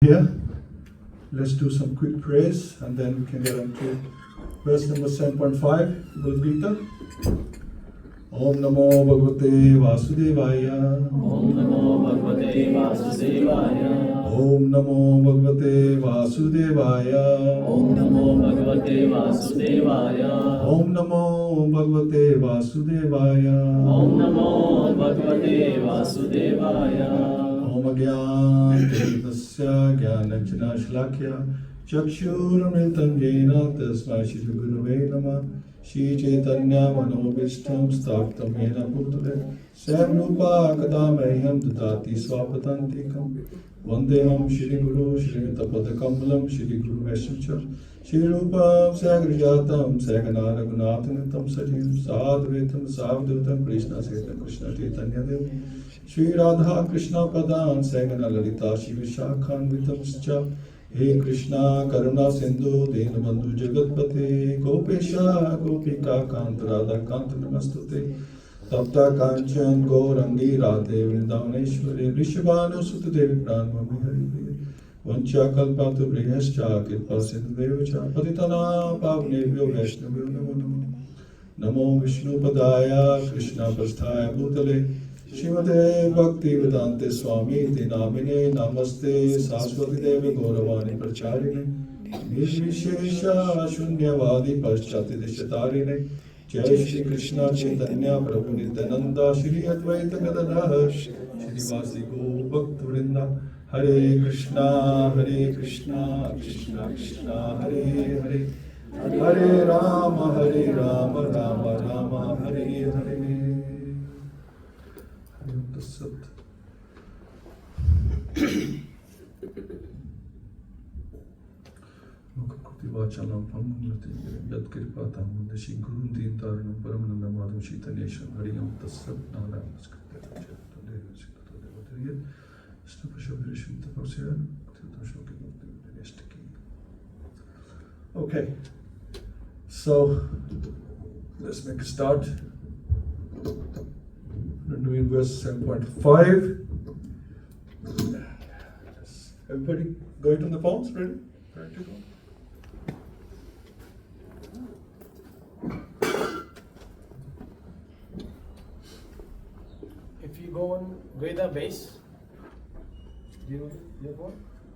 Here, let's do some quick prayers and then we can get on to verse number 7.5, Bhagavad-Gita. Om Namo Bhagavate Vasudevaya. Om Namo Bhagavate Vasudevaya. Om Namo Bhagavate Vasudevaya. Om Namo Bhagavate Vasudevaya. Om Namo Bhagavate Vasudevaya. Om Namo Bhagavate Vasudevaya. Om Agyan Jnananjana Shalakya Chakshuramitam Jena Tasmai Shri Gurave Namah Shri Chaitanya Manobishtam Staptam Yena Bhutale Samrupa Kadameham Dadati Swapatantikam Vandeham Shri Guru Shri Tapadakamalam Shri Guru Vaishnacha Shri Rupam Sagrijatam Saganara Gunatanitam Satim Sadhvetam Savdutam Krishna Setam Krishna Chaitanya Dev Shri Radha Krishna Padan Sagana Lalita Shiva Shakhan Vitamscha He Krishna Karuna Sindhu Dinabandhu Jagatpate Gopesha Gopika Kant Radha Kant Namastute Tapta Kanchan Gaurangi Radhe Vrindavaneshwari Rishabhanu Sutadevi Pranmami Hari Vancha Kalpatu Brihascha Kirpa Sindhudevacha Patitana Pavnebhyo Vaishnavyo Namo Namo Namo Vishnu Padaya Krishna Pasthaya Bhutale Shrimate Bhakti Vedante Swami Namine Namaste Saraswati Devi Gauravani Pracharine Nishvishesha Shunyavadi Paschati Deshatarine Jai Shri Krishna Chaitanya Prabhu Nityananda Shri Advaita Gadadhar Shri Vasi Go Bhakta Vrinda Hare Krishna Krishna Krishna Hare Hare Hare Rama Rama Rama Hare Hare Sat. Vachanam Pamulati Yad Kirpata Mundashi Guru Din Taranam Paramananda Madhu Shitanesham Hariyam Tasat Narayan Keshava Okay, so let's make a start. We're doing verse 7.5. Everybody going on the phones? Ready? Ready to go? If you go on Veda base, do you have one?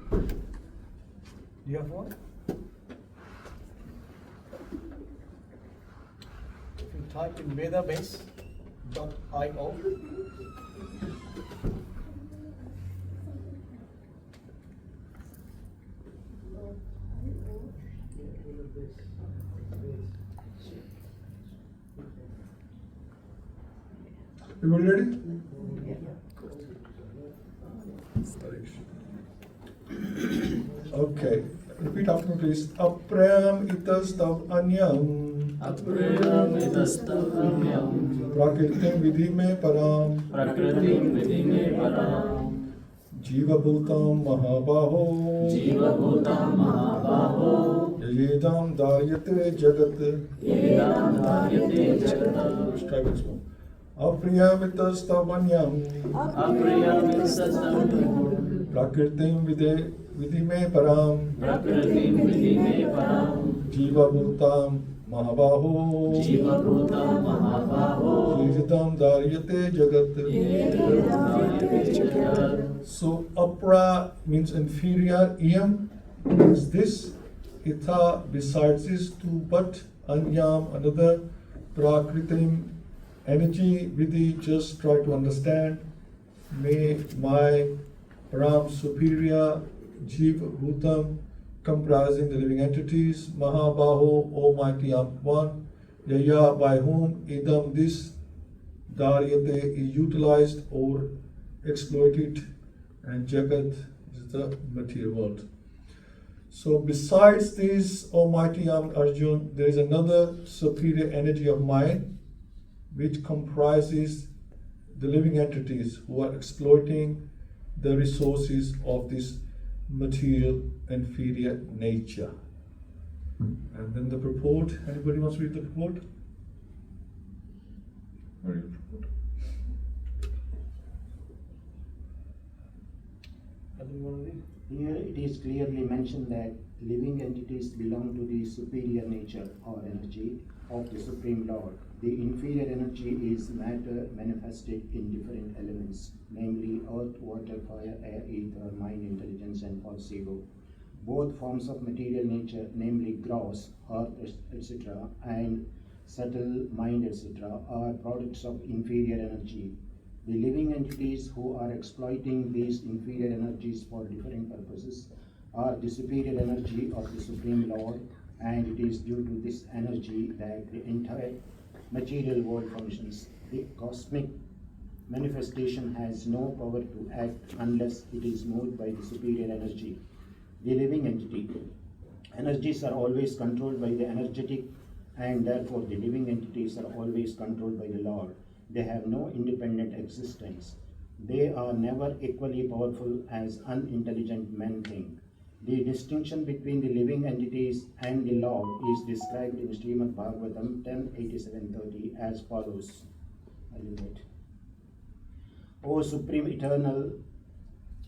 Do you have one? If you type in Veda base.io, Everybody ready? Okay, repeat after me please. Aprayam itastav anyam. Aprayam itastav anyam. Prakritim vidhi me param. Prakritim vidhi me param. Jiva bhutam mahabaho. Jiva bhutam mahabaho. Yedam daryate jagat. Yedam daryate jagat. Strike this one. Apriyam itastav anyam. Aprayam itastav anyam. Prakritim vidhi me param. Prakritim vidhi me param. Jiva bhutam mahabaho. Jiva bhutam mahabaho. Yedam daryate jagat. Yedam daryate jagat. So apra means inferior, iyam means this, ita besides this, to but, anyam another, prakritim energy, vidhi just try to understand, may my param superior, jiva bhutam comprising the living entities, mahabaho almighty one, yaya by whom idam this, daryate is utilized or exploited, and Jagat is the material world. So besides this Almighty Arjun, there is another superior energy of mind which comprises the living entities who are exploiting the resources of this material inferior nature. And then the purport, anybody wants to read the purport? Read the purport. I don't want to read. Here it is clearly mentioned that living entities belong to the superior nature or energy of the Supreme Lord. The inferior energy is matter manifested in different elements, namely earth, water, fire, air, ether, mind, intelligence, and false ego. Both forms of material nature, namely gross, earth, etc., and subtle mind, etc., are products of inferior energy. The living entities who are exploiting these inferior energies for different purposes are the superior energy of the Supreme Lord, and it is due to this energy that the entire material world functions. The cosmic manifestation has no power to act unless it is moved by the superior energy, the living entity. Energies are always controlled by the energetic, and therefore the living entities are always controlled by the Lord. They have no independent existence. They are never equally powerful as unintelligent men think. The distinction between the living entities and the Lord is described in Srimad Bhagavatam 10:87-30 as follows. I will read. O Supreme Eternal,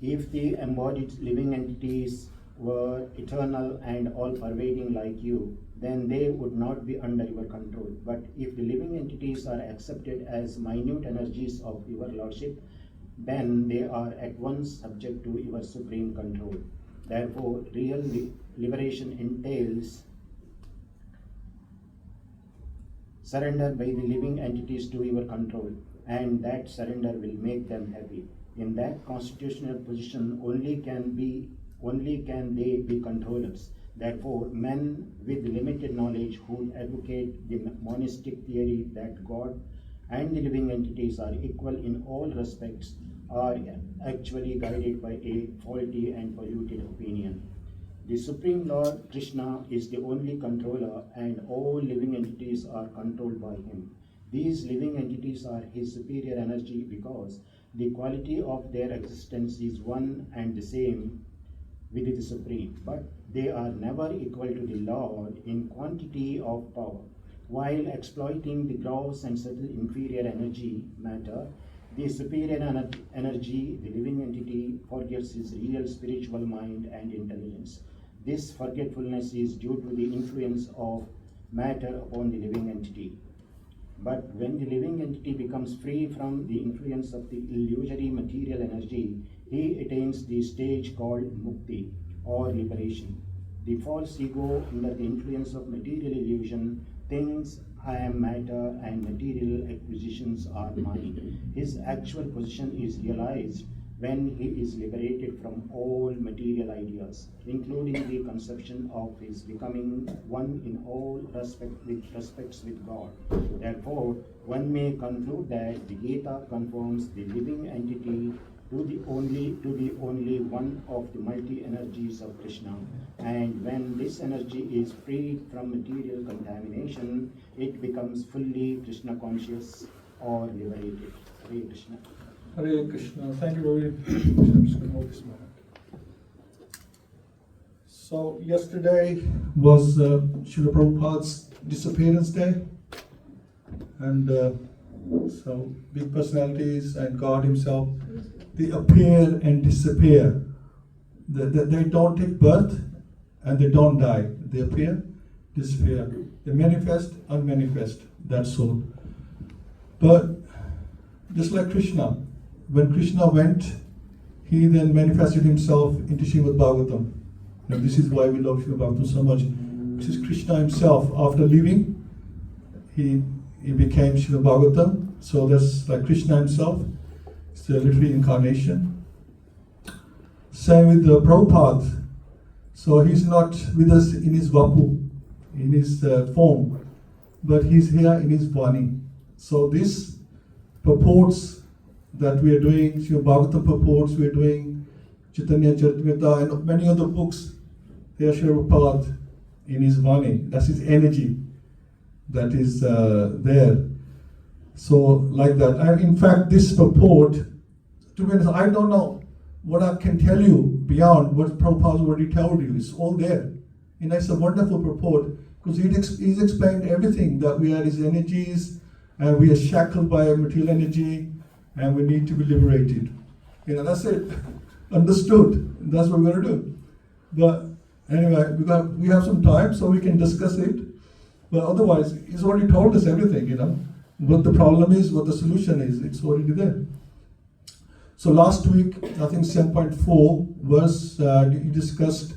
if the embodied living entities were eternal and all-pervading like you, then they would not be under your control. But if the living entities are accepted as minute energies of your Lordship, then they are at once subject to your supreme control. Therefore, real liberation entails surrender by the living entities to your control, and that surrender will make them happy. In that constitutional position, only can they be controllers. Therefore, men with limited knowledge who advocate the monistic theory that God and the living entities are equal in all respects are actually guided by a faulty and polluted opinion. The Supreme Lord Krishna is the only controller, and all living entities are controlled by him. These living entities are his superior energy because the quality of their existence is one and the same with the Supreme, but they are never equal to the Lord in quantity of power. While exploiting the gross and subtle inferior energy matter, the superior energy, the living entity, forgets his real spiritual mind and intelligence. This forgetfulness is due to the influence of matter upon the living entity. But when the living entity becomes free from the influence of the illusory material energy, he attains the stage called mukti, or liberation. The false ego, under the influence of material illusion, thinks I am matter and material acquisitions are mine. His actual position is realized when he is liberated from all material ideas, including the conception of his becoming one in all respects with God. Therefore, one may conclude that the Gita confirms the living entity to the only one of the multi-energies of Krishna. And when this energy is freed from material contamination, it becomes fully Krishna conscious or liberated. Hare Krishna. Hare Krishna. Thank you very much. I'm just going to hold this moment. So yesterday was Srila Prabhupada's disappearance day, and so big personalities and God himself, they appear and disappear. They don't take birth and they don't die. They appear, disappear. They manifest, unmanifest. That's all. But just like Krishna, when Krishna went, he then manifested himself into Srimad Bhagavatam. Now this is why we love Srimad Bhagavatam so much. This is Krishna himself. After leaving, he became Srimad Bhagavatam. So that's like Krishna himself. It's the literary incarnation. Same with the Prabhupada. So he's not with us in his vapu, in his form, but he's here in his vani. So this purports that we are doing, Srimad Bhagavatam purports, we are doing Chaitanya Charitamrita and many other books, they are Srila Prabhupada in his vani. That's his energy that is there. So like that. And in fact, this purport, to be honest, I don't know what I can tell you beyond what Prabhupada already told you. It's all there. And it's a wonderful purport because he's explained everything, that we are his energies and we are shackled by material energy and we need to be liberated. That's it. understood. That's what we're going to do. But anyway, we have some time so we can discuss it. But otherwise, he's already told us everything, what the problem is, what the solution is. It's already there. So last week, I think 7.4 verse, he discussed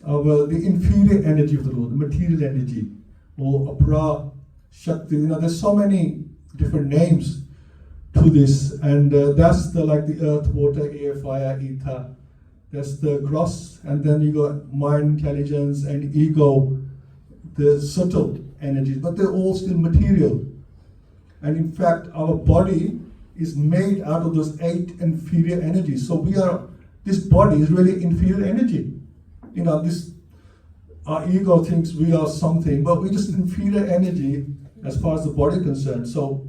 the inferior energy of the Lord, the material energy, or apra, shakti. There's so many different names to this, and that's like the earth, water, air, fire, ether. That's the gross, and then you got mind, intelligence, and ego, the subtle energies, but they're all still material. And in fact, our body is made out of those 8 inferior energies. So this body is really inferior energy. Our ego thinks we are something, but we're just inferior energy as far as the body is concerned. So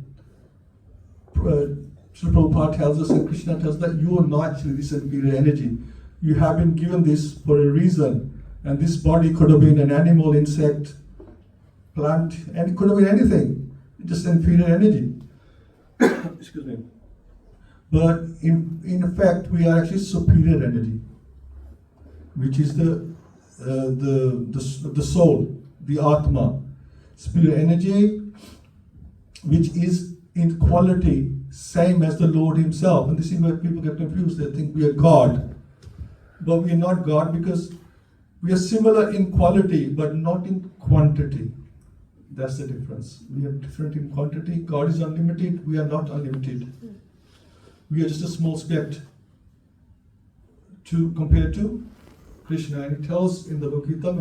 Srila Prabhupada tells us, and Krishna tells us, that you are not actually this inferior energy. You have been given this for a reason, and this body could have been an animal, insect, plant, and it could have been anything, just inferior energy. Excuse me. But in fact, we are actually superior energy, which is the soul, the Atma, superior energy, which is in quality same as the Lord Himself. And this is where people get confused. They think we are God, but we are not God, because we are similar in quality, but not in quantity. That's the difference. We are different in quantity. God is unlimited. We are not unlimited. We are just a small speck compared to Krishna. And He tells in the Bhagavad-Gita,